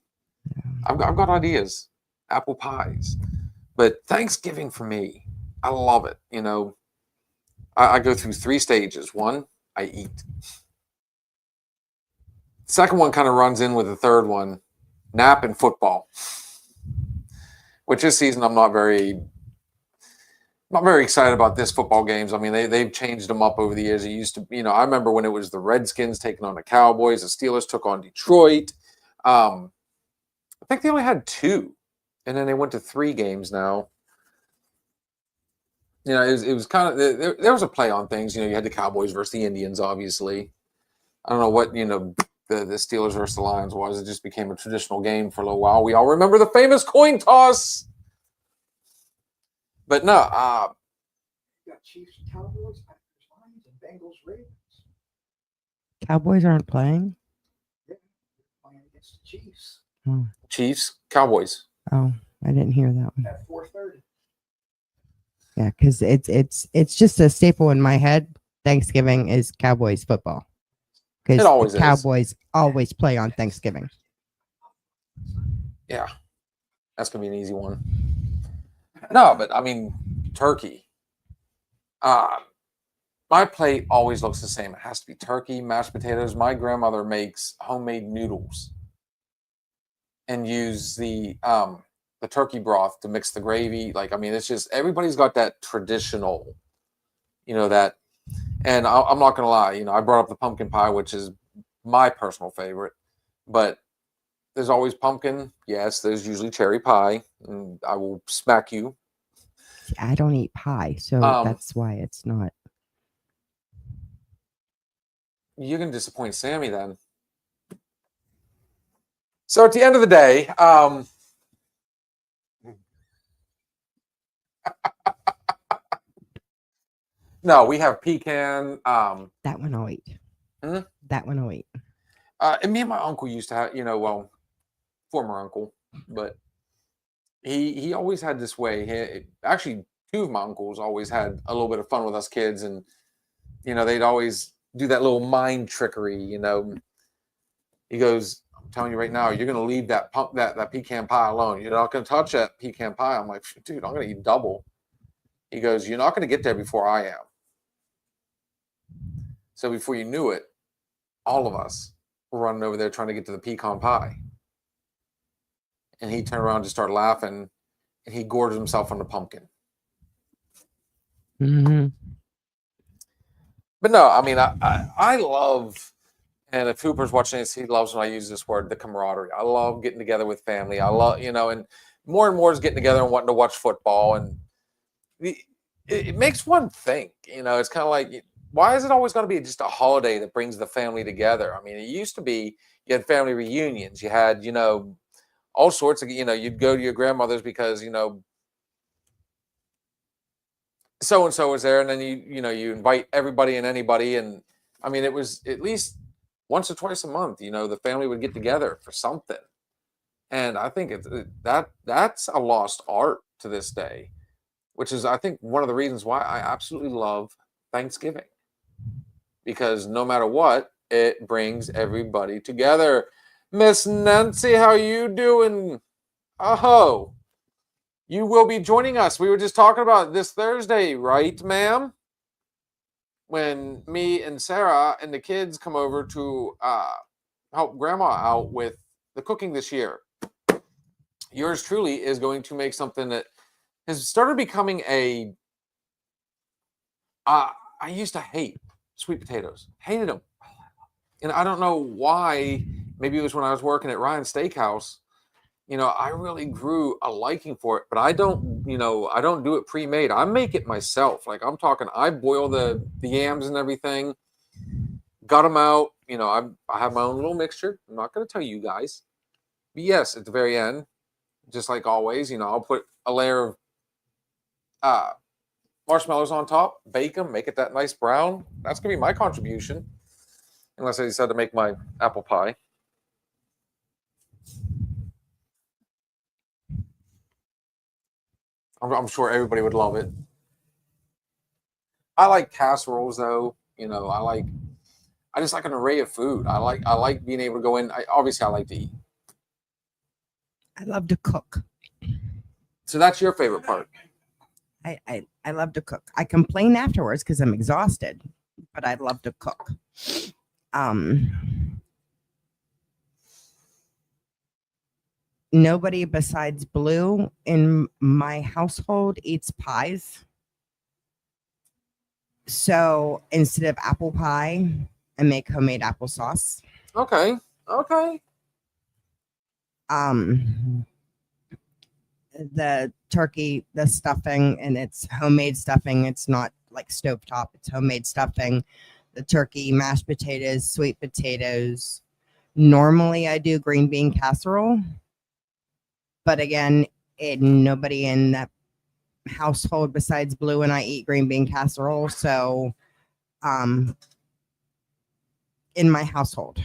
I've got ideas. Apple pies. But Thanksgiving for me, I love it. You know, I go through 3 stages. One, I eat. Second one kind of runs in with the third one, nap and football. Which this season I'm not very excited about this football games. I mean, they've changed them up over the years. It used to, you know, I remember when it was the Redskins taking on the Cowboys, the Steelers took on Detroit. I think they only had 2, and then they went to 3 games now. You know, it was kind of, there was a play on things. You know, you had the Cowboys versus the Indians, obviously. I don't know what, you know, the Steelers versus the Lions was. It just became a traditional game for a little while. We all remember the famous coin toss. But no, You got Chiefs, Cowboys, Packers, Lions, and Bengals, Ravens. Cowboys aren't playing. Yeah, playing against the Chiefs Chiefs, Cowboys. Oh, I didn't hear that one. at 4:30. Yeah, because it's just a staple in my head. Thanksgiving is Cowboys football. It Because always the is. Cowboys always play on Thanksgiving. Yeah, that's gonna be an easy one. No, but I mean, turkey. My plate always looks the same. It has to be turkey, mashed potatoes. My grandmother makes homemade noodles and use the turkey broth to mix the gravy. Like, I mean, it's just everybody's got that traditional, you know, that. And I'm not gonna lie, you know, I brought up the pumpkin pie, which is my personal favorite, but there's always pumpkin. Yes, there's usually cherry pie, and I will smack you. See, I don't eat pie, so that's why it's not. You're gonna disappoint Sammy then. So at the end of the day, no, we have pecan. That one I'll eat. Hmm? That one I'll eat. And me and my uncle used to have, you know, well, former uncle, but he always had this way. Actually, 2 of my uncles always had a little bit of fun with us kids, and you know, they'd always do that little mind trickery. You know, he goes, "I'm telling you right now, you're gonna leave that pecan pie alone. You're not gonna touch that pecan pie." I'm like, "Dude, I'm gonna eat double." He goes, "You're not gonna get there before I am." So before you knew it, all of us were running over there trying to get to the pecan pie. And he turned around and just started laughing, and he gorged himself on the pumpkin. Mm-hmm. But no, I mean, I love, and if Hooper's watching this, he loves when I use this word, the camaraderie. I love getting together with family. I love, you know, and more is getting together and wanting to watch football. And it makes one think, you know, it's kind of like, why is it always going to be just a holiday that brings the family together? I mean, it used to be you had family reunions. You had, you know, all sorts of, you know, you'd go to your grandmother's because, you know, so and so was there, and then you know, you invite everybody and anybody, and I mean, it was at least once or twice a month, you know, the family would get together for something. And I think that's a lost art to this day, which is, I think, one of the reasons why I absolutely love Thanksgiving, because no matter what, it brings everybody together. Miss Nancy, how you doing? Oh, you will be joining us. We were just talking about this Thursday, right, ma'am? When me and Sarah and the kids come over to help Grandma out with the cooking this year. Yours truly is going to make something that has started becoming a. I used to hate sweet potatoes, hated them, and I don't know why. Maybe it was when I was working at Ryan's Steakhouse. You know, I really grew a liking for it, but I don't I don't do it pre-made. I make it myself. Like I'm talking, I boil the yams and everything, got them out. I have my own little mixture. I'm not going to tell you guys. But yes, at the very end, just like always, I'll put a layer of marshmallows on top, bake them, make it that nice brown. That's going to be my contribution. Unless I decide to make my apple pie. I'm sure everybody would love it. I like casseroles though. I just like an array of food. I like being able to go in. Obviously I like to eat. I love to cook. So that's your favorite part. I love to cook. I complain afterwards because I'm exhausted, but I love to cook. Nobody besides Blue in my household eats pies. So instead of apple pie, I make homemade applesauce. Okay. The turkey, the stuffing, and it's homemade stuffing. It's not like stovetop. It's homemade stuffing. The turkey, mashed potatoes, sweet potatoes. Normally, I do green bean casserole, but again, nobody in that household besides Blue and I eat green bean casserole. So, in my household,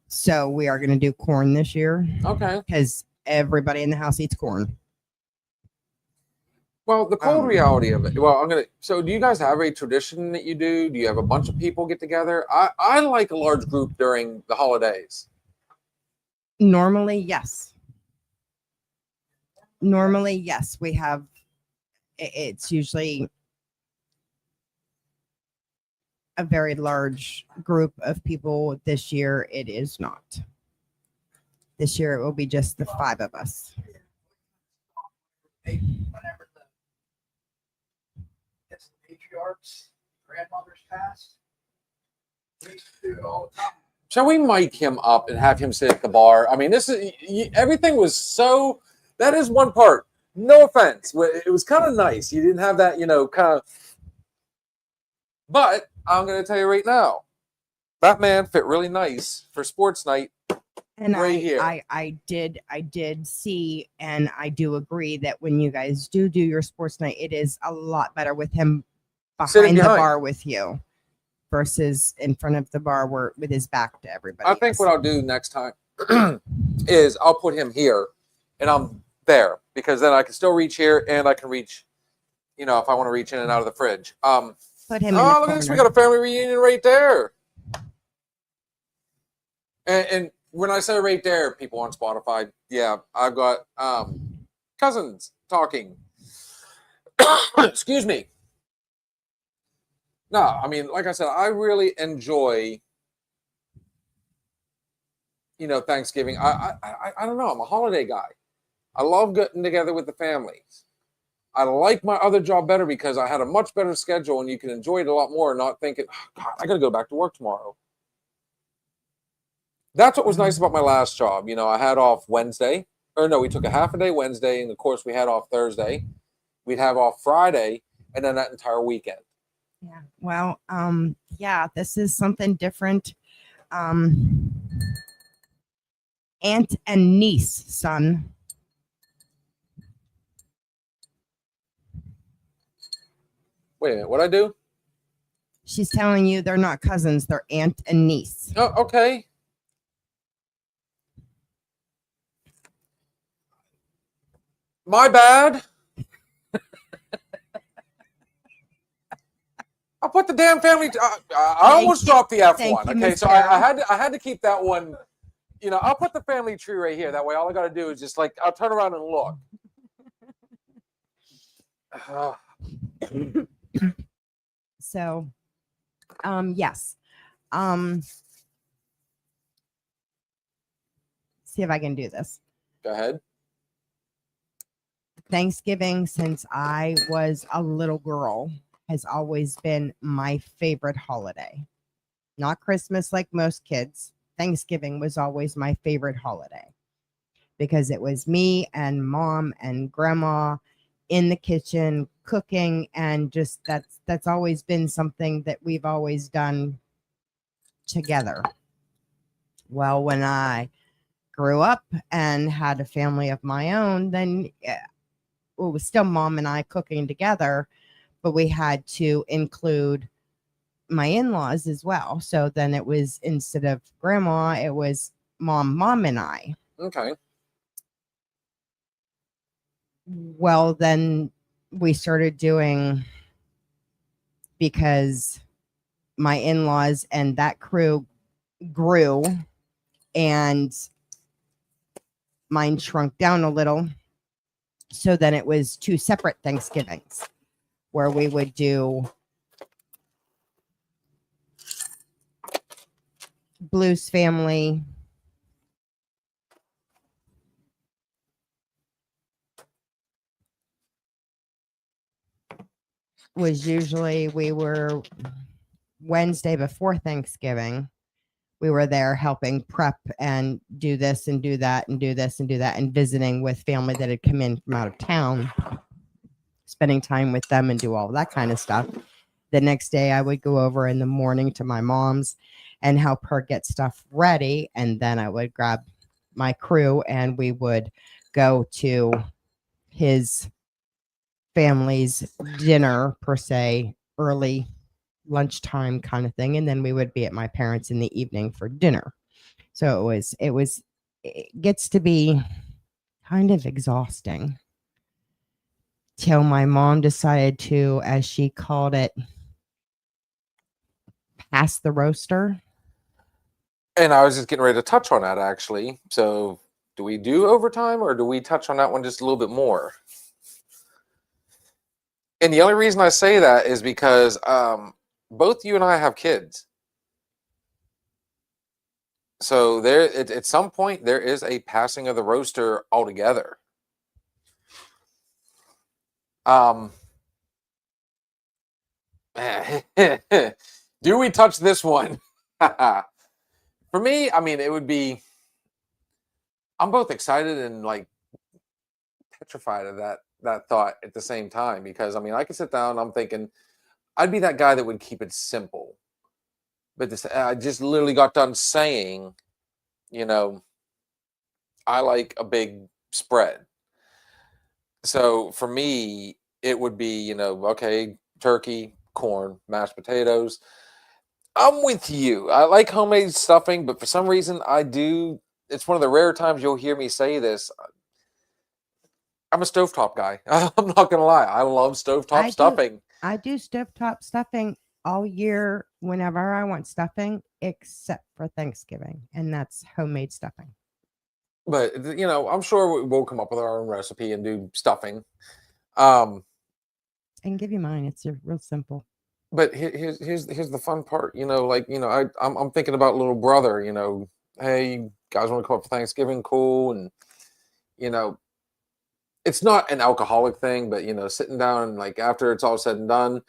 so we are going to do corn this year. Okay. Because everybody in the house eats corn. Well, the cold reality of it. Well, so do you guys have a tradition that you do? Do you have a bunch of people get together? I like a large group during the holidays. Normally, yes. We have, it's usually a very large group of people. This year, it is not. This year, it will be just the 5 of us. Whenever it's the patriarchs, grandmothers passed, we used to do it all the time. Shall we mic him up and have him sit at the bar? I mean, everything was so. That is one part. No offense, it was kind of nice. You didn't have that, kind of. But I'm going to tell you right now, that man fit really nice for sports night. And right here. I did see, and I do agree that when you guys do your sports night, it is a lot better with him behind the bar with you versus in front of the bar with his back to everybody. I think what I'll do next time is I'll put him here and I'm there because then I can still reach here and I can reach, if I want to reach in and out of the fridge. Put him in the look at this. We got a family reunion right there. And when I say right there, people on Spotify, yeah, I've got cousins talking. Excuse me. No, I mean, like I said, I really enjoy, Thanksgiving. I don't know. I'm a holiday guy. I love getting together with the families. I like my other job better because I had a much better schedule and you can enjoy it a lot more and not thinking, oh, God, I got to go back to work tomorrow. That's what was nice about my last job. I had off Wednesday. Or no, we took a half a day Wednesday, and of course we had off Thursday. We'd have off Friday, and then that entire weekend. Yeah. Well, yeah, this is something different. Aunt and niece, son. Wait a minute, what'd I do? She's telling you they're not cousins, they're aunt and niece. Oh, okay. My bad. I'll put the damn family. I almost dropped the F one. Okay, so I had to keep that one. I'll put the family tree right here. That way, all I got to do is just I'll turn around and look. So, yes. See if I can do this. Go ahead. Thanksgiving, since I was a little girl, has always been my favorite holiday. Not Christmas like most kids. Thanksgiving was always my favorite holiday. because it was me and mom and grandma in the kitchen cooking, and just that's always been something that we've always done together. Well, when I grew up and had a family of my own, then it was still mom and I cooking together, but we had to include my in-laws as well. So then it was, instead of grandma, it was mom and I. Okay. Well, then we started doing, because my in-laws and that crew grew and mine shrunk down a little. So then it was 2 separate Thanksgivings where we would do Blues family, was usually, we were Wednesday before Thanksgiving. We were there helping prep and do this and do that and do this and do that, and visiting with family that had come in from out of town, spending time with them and do all that kind of stuff. The next day I would go over in the morning to my mom's and help her get stuff ready, and then I would grab my crew and we would go to his family's dinner, per se, early lunchtime kind of thing, and then we would be at my parents' in the evening for dinner. So it gets to be kind of exhausting till my mom decided to, as she called it, pass the roaster. And I was just getting ready to touch on that actually. So, do we do overtime or do we touch on that one just a little bit more? And the only reason I say that is because both you and I have kids. So at some point there is a passing of the roaster altogether. Do we touch this one? For me, I mean, it would be. I'm both excited and like petrified of that thought at the same time, because I mean, I could sit down. I'm thinking I'd be that guy that would keep it simple, but this I just literally got done saying, you know, I like a big spread. So for me, it would be, okay, turkey, corn, mashed potatoes. I'm with you. I like homemade stuffing, but for some reason, I do. It's one of the rare times you'll hear me say this. I'm a stovetop guy. I'm not gonna lie. I love stovetop stuffing. I do stovetop stuffing all year whenever I want stuffing, except for Thanksgiving, and that's homemade stuffing. But I'm sure we'll come up with our own recipe and do stuffing. I can give you mine. It's real simple. But here's the fun part. I'm thinking about little brother. Hey, you guys want to come up for Thanksgiving? Cool. And it's not an alcoholic thing, but sitting down like after it's all said and done.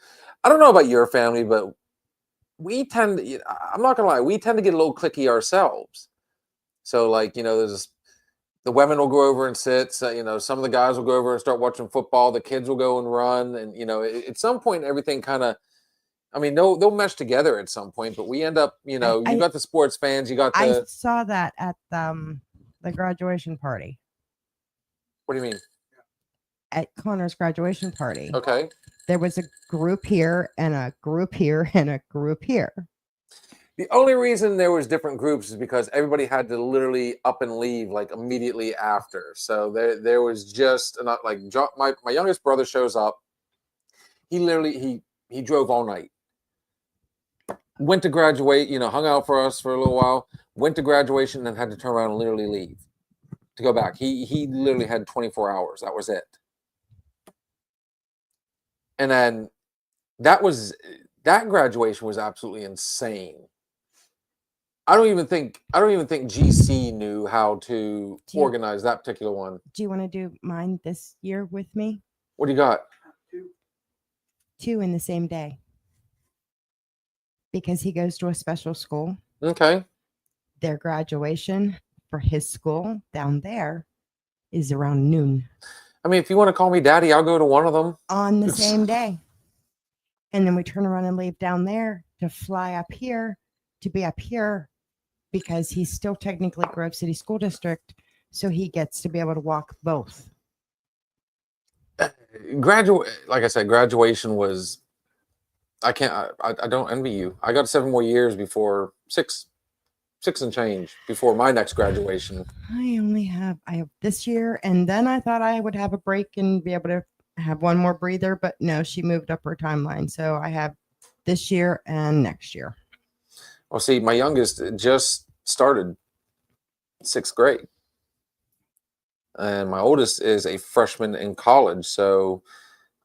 I don't know about your family, but we tend to, I'm not gonna lie, we tend to get a little cliquey ourselves. So like, there's the women will go over and sit. So, some of the guys will go over and start watching football. The kids will go and run. And, at some point, everything kind of, I mean, they'll mesh together at some point, but we end up, you got the sports fans, you got the. I saw that at the graduation party. What do you mean? At Connor's graduation party. Okay. There was a group here and a group here and a group here. The only reason there was different groups is because everybody had to literally up and leave like immediately after. So there was just not like my youngest brother shows up. He literally he drove all night. Went to graduate, hung out for us for a little while. Went to graduation and had to turn around and literally leave to go back. He literally had 24 hours. That was it. And then that graduation was absolutely insane. I don't even think GC knew how to organize that particular one. Do you want to do mine this year with me? What do you got? 2 in the same day. Because he goes to a special school. Okay. Their graduation for his school down there is around noon I mean, if you want to call me daddy, I'll go to one of them. on the same day. And then we turn around and leave down there to fly up here, to be up here, because he's still technically Grove City School District. So he gets to be able to walk both. Like I said, graduation was, I don't envy you. I got 7 more years before six and change before my next graduation. I have this year, and then I thought I would have a break and be able to have one more breather, but no, she moved up her timeline. So I have this year and next year. Well, see, my youngest just started 6th grade, and my oldest is a freshman in college. So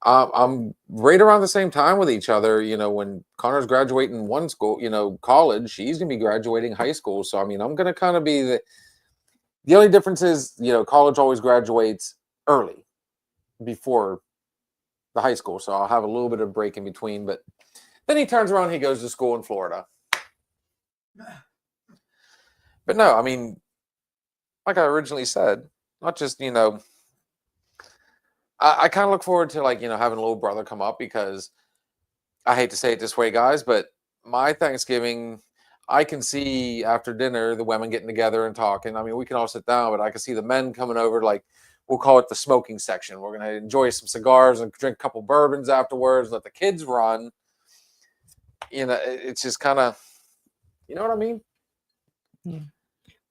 I'm right around the same time with each other. You know, when Connor's graduating one school, college, she's gonna be graduating high school. So I mean, I'm gonna kind of be the only difference is, college always graduates early before the high school. So I'll have a little bit of break in between, but then he turns around, he goes to school in Florida. But no, I mean, like I originally said, not just, I kind of look forward to having a little brother come up, because I hate to say it this way, guys, but my Thanksgiving, I can see after dinner the women getting together and talking. I mean, we can all sit down, but I can see the men coming over, we'll call it the smoking section. We're going to enjoy some cigars and drink a couple bourbons afterwards, let the kids run. It's just kind of, you know what I mean? Yeah.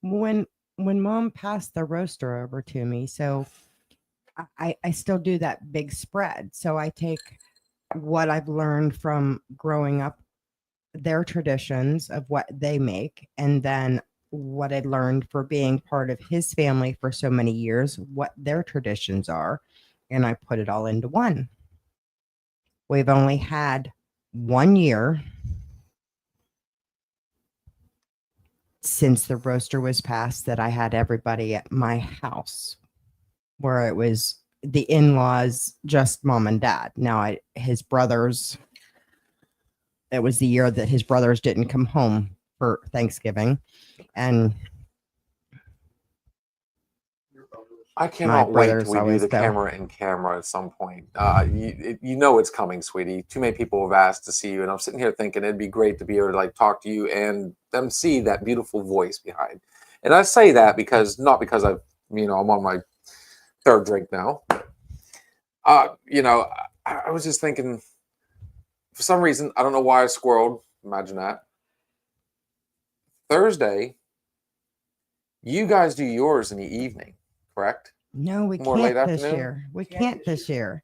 When Mom passed the roaster over to me, so I still do that big spread. So I take what I've learned from growing up, their traditions of what they make, and then what I learned for being part of his family for so many years, what their traditions are, and I put it all into one. We've only had 1 year since the roaster was passed that I had everybody at my house, where it was the in-laws, just mom and dad. Now his brothers, it was the year that his brothers didn't come home for Thanksgiving, and I cannot wait till we do always the go. camera in camera at some point. You know it's coming, sweetie. Too many people have asked to see you, and I'm sitting here thinking it'd be great to be able to talk to you and them see that beautiful voice behind. And I say that not because I'm on my 3rd drink now. I was just thinking, for some reason, I don't know why I squirreled. Imagine that. Thursday, you guys do yours in the evening, correct? No, we More can't late this afternoon? year. We can't this year.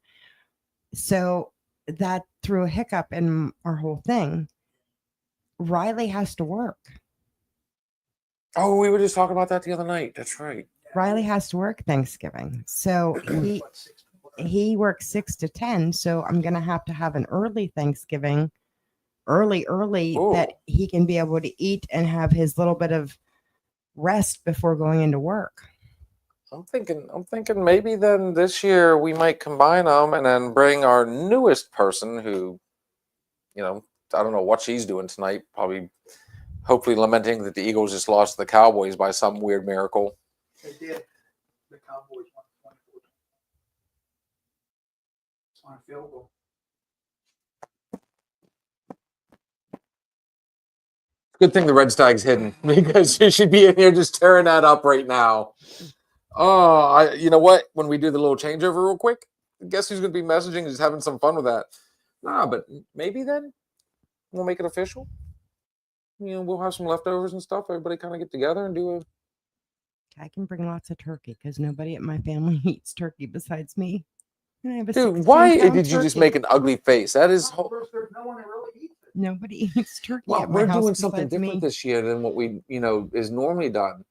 So that threw a hiccup in our whole thing. Riley has to work. Oh, we were just talking about that the other night. That's right. Riley has to work Thanksgiving. So he works 6 to 10. So I'm going to have an early Thanksgiving, early, Ooh. that he can be able to eat and have his little bit of rest before going into work. I'm thinking maybe then this year we might combine them and then bring our newest person who, I don't know what she's doing tonight. Probably, hopefully lamenting that the Eagles just lost to the Cowboys by some weird miracle. They did. The Cowboys won 24. On a field goal. Good thing the red stag's hidden, because you should be in here just tearing that up right now. Oh, you know what? When we do the little changeover real quick, guess who's going to be messaging and just having some fun with that? But maybe then we'll make it official. We'll have some leftovers and stuff. Everybody kind of get together and do a. I can bring lots of turkey because nobody at my family eats turkey besides me. And I have a Dude, why 16-pound did you just turkey. make an ugly face? That is. There's no one that really eats it. Nobody eats turkey. Well, at my we're house doing something besides different me. this year than what we, is normally done.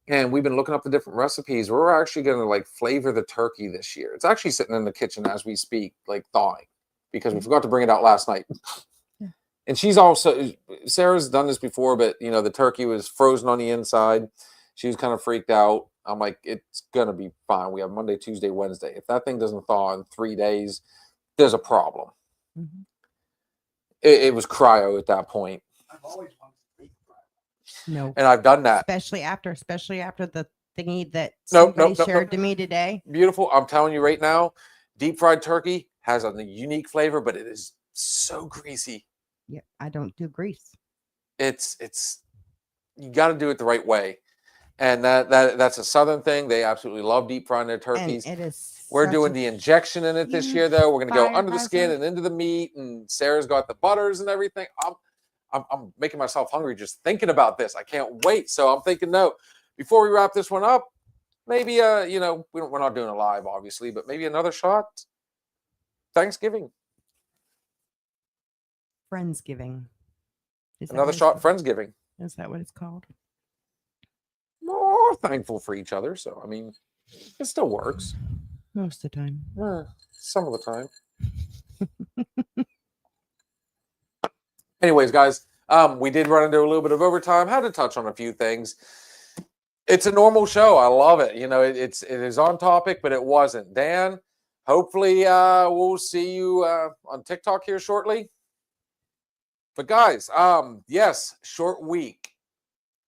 And we've been looking up the different recipes. We're actually going to flavor the turkey this year. It's actually sitting in the kitchen as we speak, thawing, because we forgot to bring it out last night. Yeah. And Sarah's done this before, but the turkey was frozen on the inside. She was kind of freaked out. I'm like, it's going to be fine. We have Monday, Tuesday, Wednesday. If that thing doesn't thaw in 3 days, there's a problem. Mm-hmm. It was cryo at that point. I've always wanted to eat fried. No. And I've done that. Especially after the thingy that Nope, somebody nope, nope, shared nope. to me today. Beautiful. I'm telling you right now, deep fried turkey has a unique flavor, but it is so greasy. Yeah, I don't do grease. It's you got to do it the right way, and that's a Southern thing. They absolutely love deep frying their turkeys. And it is. We're such doing a the injection in it this huge year, though. We're going to go fire under the skin hazard. and into the meat, and Sarah's got the butters and everything. I'm making myself hungry just thinking about this. I can't wait. So I'm thinking, no, before we wrap this one up, maybe we're not doing it live, obviously, but maybe another shot. Thanksgiving, Friendsgiving. Is that another what it's shot. called? Friendsgiving. Is that what it's called? More thankful for each other. So I mean, it still works. Most of the time. Some of the time. Anyways, guys, we did run into a little bit of overtime. Had to touch on a few things. It's a normal show. I love it. You know, it is on topic, but it wasn't. Dan, hopefully we'll see you on TikTok here shortly. But guys, yes, short week.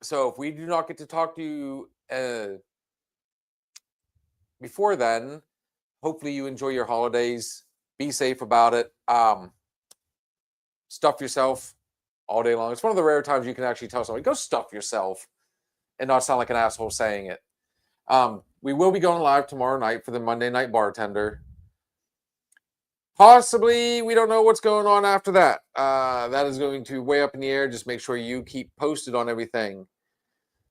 So if we do not get to talk to you before then, hopefully you enjoy your holidays. Be safe about it. Stuff yourself all day long. It's one of the rare times you can actually tell somebody, go stuff yourself and not sound like an asshole saying it. We will be going live tomorrow night for the Monday Night Bartender. Possibly, we don't know what's going on after that. That is going to be way up in the air. Just make sure you keep posted on everything.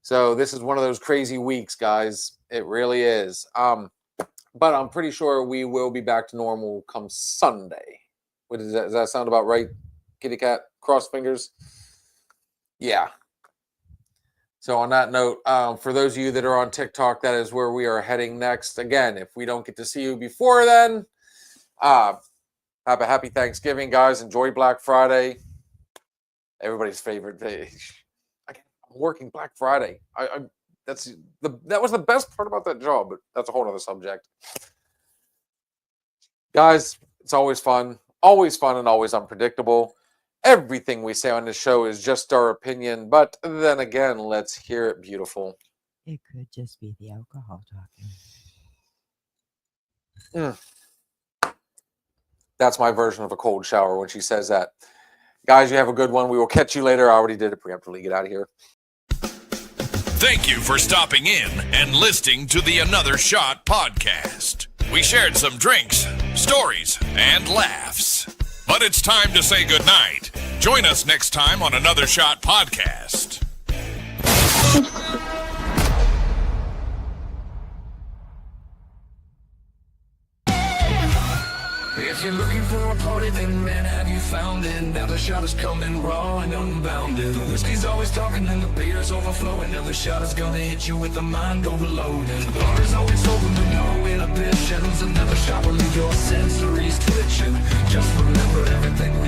So this is one of those crazy weeks, guys. It really is. But I'm pretty sure we will be back to normal come Sunday. What is that? Does that sound about right? Kitty cat, cross fingers. Yeah. So on that note, for those of you that are on TikTok, that is where we are heading next. Again, if we don't get to see you before then, have a happy Thanksgiving, guys. Enjoy Black Friday. Everybody's favorite day. I'm working Black Friday. That was the best part about that job, but that's a whole other subject. Guys, it's always fun and always unpredictable. Everything we say on this show is just our opinion, but then again, let's hear it beautiful. It could just be the alcohol talking. That's my version of a cold shower when she says that. Guys, you have a good one. We will catch you later. I already did it preemptively. Get out of here. Thank you for stopping in and listening to the Another Shot podcast. We shared some drinks, stories, and laughs. But it's time to say goodnight. Join us next time on Another Shot podcast. If you're looking for a party, then man, have you found it? Now the shot is coming raw and unbounded. The whiskey's always talking and the beer's overflowing. Now the shot is gonna hit you with the mind overloading. The bar is always open to no inhibitions. Another shot will leave your sensories twitching. Just remember everything